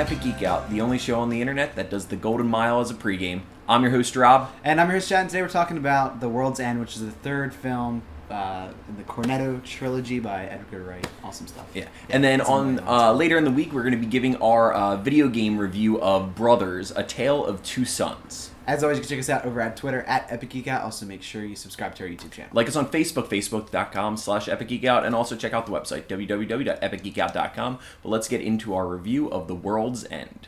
Epic Geek Out, the only show on the internet that does the golden mile as a pregame. I'm your host, Rob. And I'm your host, Chad, and today we're talking about The World's End, which is the third film in the Cornetto Trilogy by Edgar Wright. Awesome stuff. Yeah. And then on later in the week, we're going to be giving our video game review of Brothers, A Tale of Two Sons. As always, you can check us out over at Twitter, at Epic Geek Out. Also, make sure you subscribe to our YouTube channel. Like us on Facebook, facebook.com/EpicGeekOut, and also check out the website, www.epicgeekout.com. But let's get into our review of The World's End.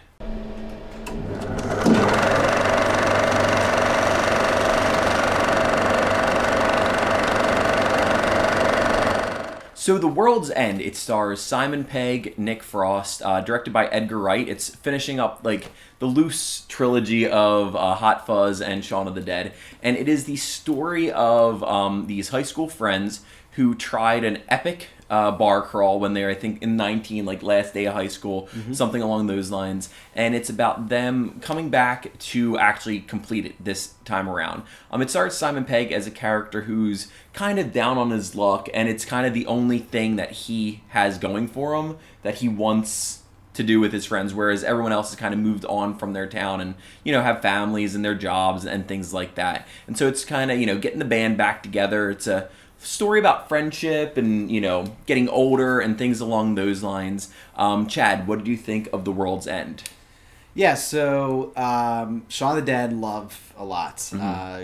So The World's End, it stars Simon Pegg, Nick Frost, directed by Edgar Wright. It's finishing up like the loose trilogy of Hot Fuzz and Shaun of the Dead. And it is the story of these high school friends who tried an epic bar crawl when they're, I think, in 19, like last day of high school, something along those lines. And it's about them coming back to actually complete it this time around. It stars Simon Pegg as a character who's kind of down on his luck, and it's kind of the only thing that he has going for him that he wants to do with his friends, whereas everyone else has kind of moved on from their town and, you know, have families and their jobs and things like that. And so it's kind of, you know, getting the band back together. It's a story about friendship and, you know, getting older and things along those lines. Chad, what did you think of The World's End? Yeah, so Shaun of the Dead, love a lot.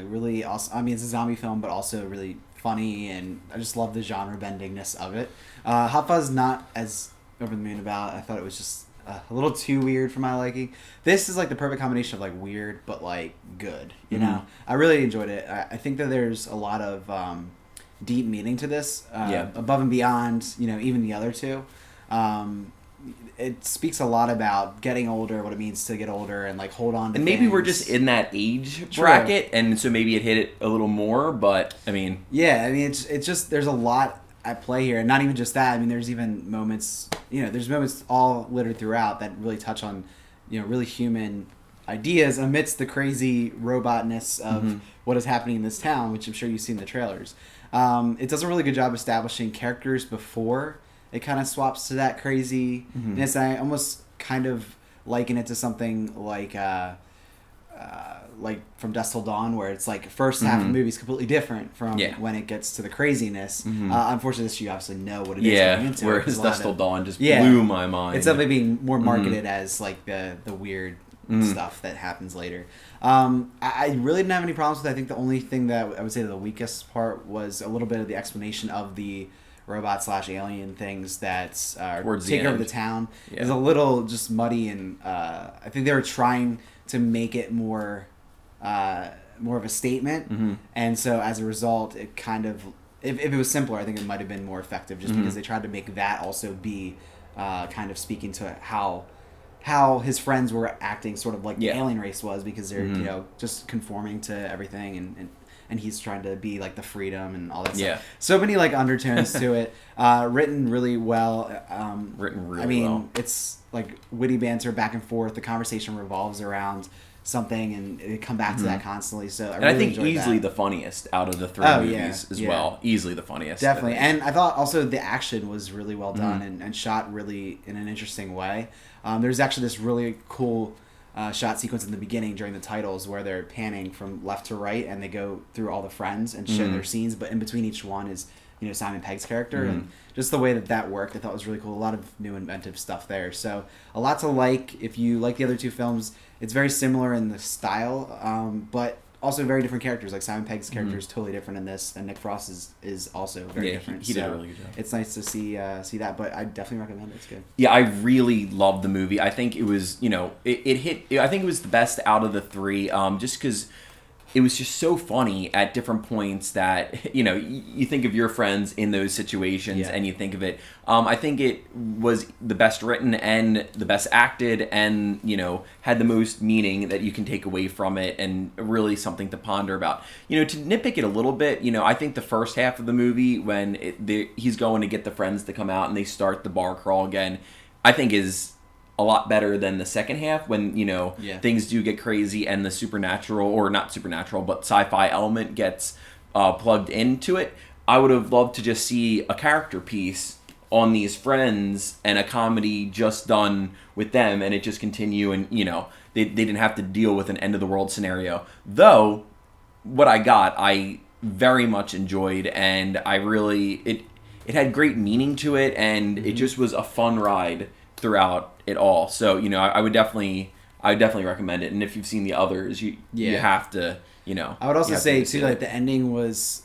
Really awesome. I mean, it's a zombie film, but also really funny, and I just love the genre bendingness of it. Hot Fuzz, not as over the moon about. I thought it was just a little too weird for my liking. This is like the perfect combination of like weird but like good, you know? I really enjoyed it. I think that there's a lot of deep meaning to this, above and beyond, you know, even the other two. It speaks a lot about getting older, what it means to get older, and like hold on to and maybe things. We're just in that age bracket, and so maybe it hit it a little more, but I mean, yeah, I mean, it's just, there's a lot at play here, and not even just that. I mean, there's even moments, you know, there's moments all littered throughout that really touch on, you know, really human ideas amidst the crazy robotness of what is happening in this town, which I'm sure you've seen in the trailers. It does a really good job establishing characters before it kind of swaps to that craziness. I almost kind of liken it to something like From Dusk Till Dawn, where it's like first half of the movie is completely different from when it gets to the craziness. Unfortunately, this you obviously know what it is going into. Whereas Dusk Till Dawn just blew my mind. It's definitely being more marketed as like the weird stuff that happens later. I really didn't have any problems with it. I think the only thing that I would say the weakest part was a little bit of the explanation of the robot/alien things that take over the town. It's a little just muddy, and I think they were trying to make it more of a statement, and so as a result, it kind of, if it was simpler, I think it might have been more effective, just because they tried to make that also be kind of speaking to how his friends were acting, sort of like the alien race was, because they're you know, just conforming to everything, and he's trying to be like the freedom and all that stuff. So many like undertones to it. Written really well. I mean, it's like witty banter back and forth. The conversation revolves around something, and they come back to that constantly. So I think easily the funniest out of the three movies as well. Easily the funniest. Definitely. And I thought also the action was really well done and shot really in an interesting way. There's actually this really cool shot sequence in the beginning during the titles where they're panning from left to right, and they go through all the friends and show their scenes, but in between each one is, you know, Simon Pegg's character, and just the way that worked, I thought was really cool. A lot of new inventive stuff there. So a lot to like. If you like the other two films, it's very similar in the style, but also very different characters. Like Simon Pegg's character is totally different in this, and Nick Frost is also very different. He did a really good job. It's nice to see that, but I definitely recommend it. It's good. Yeah, I really loved the movie. I think it was, you know, it hit. I think it was the best out of the three, just because it was just so funny at different points that, you know, you think of your friends in those situations and you think of it. I think it was the best written and the best acted, and, you know, had the most meaning that you can take away from it, and really something to ponder about. You know, to nitpick it a little bit, you know, I think the first half of the movie, when he's going to get the friends to come out and they start the bar crawl again, I think is a lot better than the second half, when, you know, things do get crazy and the supernatural, or not supernatural, but sci-fi element gets plugged into it. I would have loved to just see a character piece on these friends and a comedy just done with them, and it just continue, and they didn't have to deal with an end of the world scenario. Though what I got, I very much enjoyed, and I really it had great meaning to it, and it just was a fun ride throughout it all. So I would definitely recommend it, and if you've seen the others, you have to. I would also say too, like, the ending was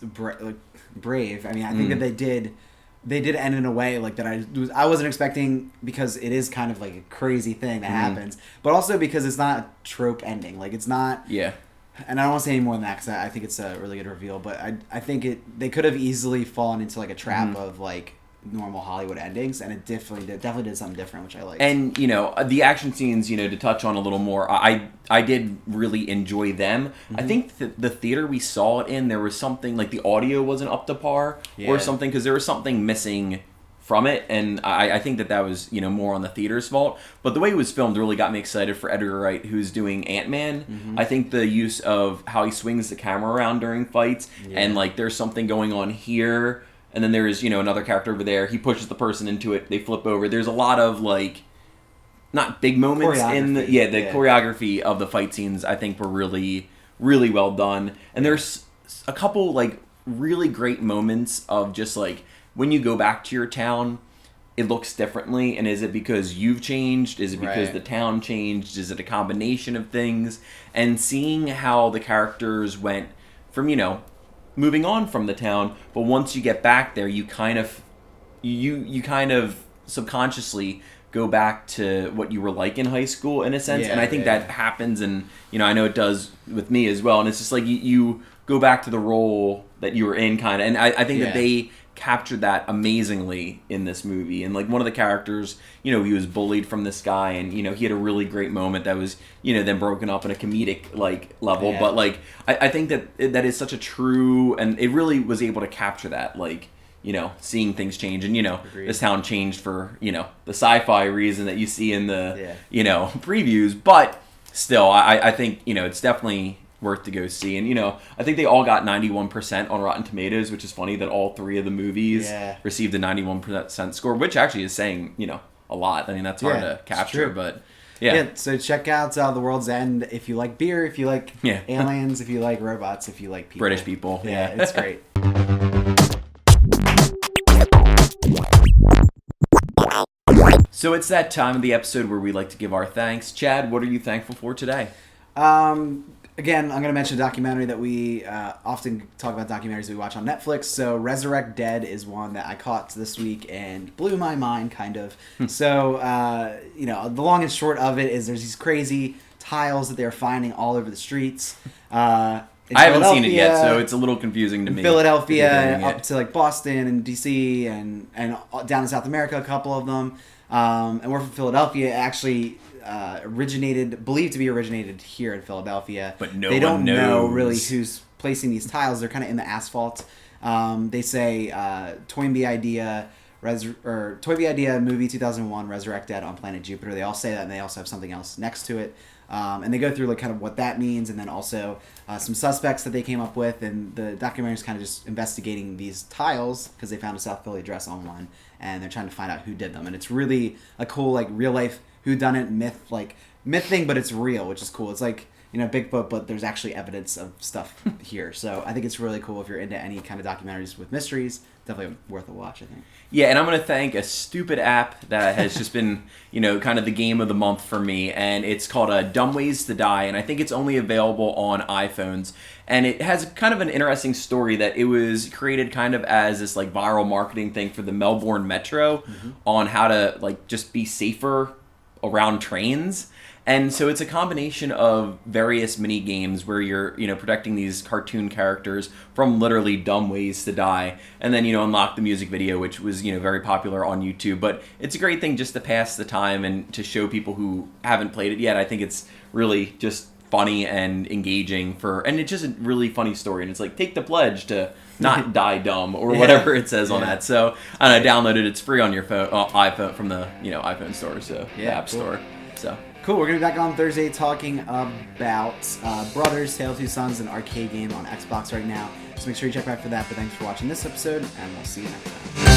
brave. I mean, I think that they did end in a way like that I wasn't expecting, because it is kind of like a crazy thing that happens, but also because it's not a trope ending. Like, it's not. Yeah. And I don't want to say any more than that, because I think it's a really good reveal. But I think they could have easily fallen into like a trap of like normal Hollywood endings, and it definitely did something different, which I liked. And the action scenes, to touch on a little more, I did really enjoy them. I think that the theater we saw it in, there was something like the audio wasn't up to par or something, because there was something missing from it, and I think that was more on the theater's fault. But the way it was filmed really got me excited for Edgar Wright, who's doing Ant-Man. I think the use of how he swings the camera around during fights, and like there's something going on here, and then there's another character over there. He pushes the person into it, they flip over. There's a lot of like not big moments in the choreography of the fight scenes. I think were really, really well done, and there's a couple like really great moments of just like, when you go back to your town, it looks differently. And is it because you've changed? Is it because the town changed? Is it a combination of things? And seeing how the characters went from, moving on from the town, but once you get back there, you kind of subconsciously go back to what you were like in high school, in a sense. And I think that happens, and I know it does with me as well. And it's just like you go back to the role that you were in, kind of. And I think that they captured that amazingly in this movie. And like one of the characters, he was bullied from this guy, and he had a really great moment that was then broken up in a comedic like level. But like I think that is such a true, and it really was able to capture that, like seeing things change, and this town changed for the sci-fi reason that you see in the previews. But still, I think it's definitely worth to go see. And I think they all got 91% on Rotten Tomatoes, which is funny that all three of the movies received a 91% score, which actually is saying a lot. I mean, that's hard to capture, but so check out The World's End if you like beer, if you like aliens, if you like robots, if you like people. British people. It's great. So it's that time of the episode where we like to give our thanks. Chad, what are you thankful for today? Again, I'm going to mention a documentary that we often talk about, documentaries we watch on Netflix. So Resurrect Dead is one that I caught this week and blew my mind, kind of. So, the long and short of it is there's these crazy tiles that they're finding all over the strestreets. I haven't seen it yet, so it's a little confusing to me. Philadelphia, up to like Boston and DC and down in South America, a couple of them. And we're from Philadelphia. It actually believed to be originated here in Philadelphia. But they don't know really who's placing these tiles. They're kind of in the asphalt. They say Toynbee Idea, movie 2001, Resurrect Dead on Planet Jupiter. They all say that, and they also have something else next to it. And they go through like kind of what that means, and then also some suspects that they came up with. And the documentary is kind of just investigating these tiles because they found a South Philly address on one, and they're trying to find out who did them. And it's really a cool like real life whodunit myth thing, but it's real, which is cool. It's like Bigfoot, but there's actually evidence of stuff here. So I think it's really cool if you're into any kind of documentaries with mysteries. Definitely worth a watch, I think. Yeah, and I'm going to thank a stupid app that has just been, kind of the game of the month for me, and it's called Dumb Ways to Die, and I think it's only available on iPhones. And it has kind of an interesting story that it was created kind of as this like viral marketing thing for the Melbourne Metro on how to like just be safer around trains. And so it's a combination of various mini games where you're, protecting these cartoon characters from literally dumb ways to die. And then, unlock the music video, which was, very popular on YouTube. But it's a great thing just to pass the time and to show people who haven't played it yet. I think it's really just funny and engaging and it's just a really funny story. And it's like, take the pledge to not die dumb or whatever it says on that. So I downloaded it. It's free on your phone, iPhone from the, iPhone store. So the App Store. So. Cool, we're going to be back on Thursday talking about Brothers, Tale of Two Sons, an arcade game on Xbox right now. So make sure you check back for that. But thanks for watching this episode, and we'll see you next time.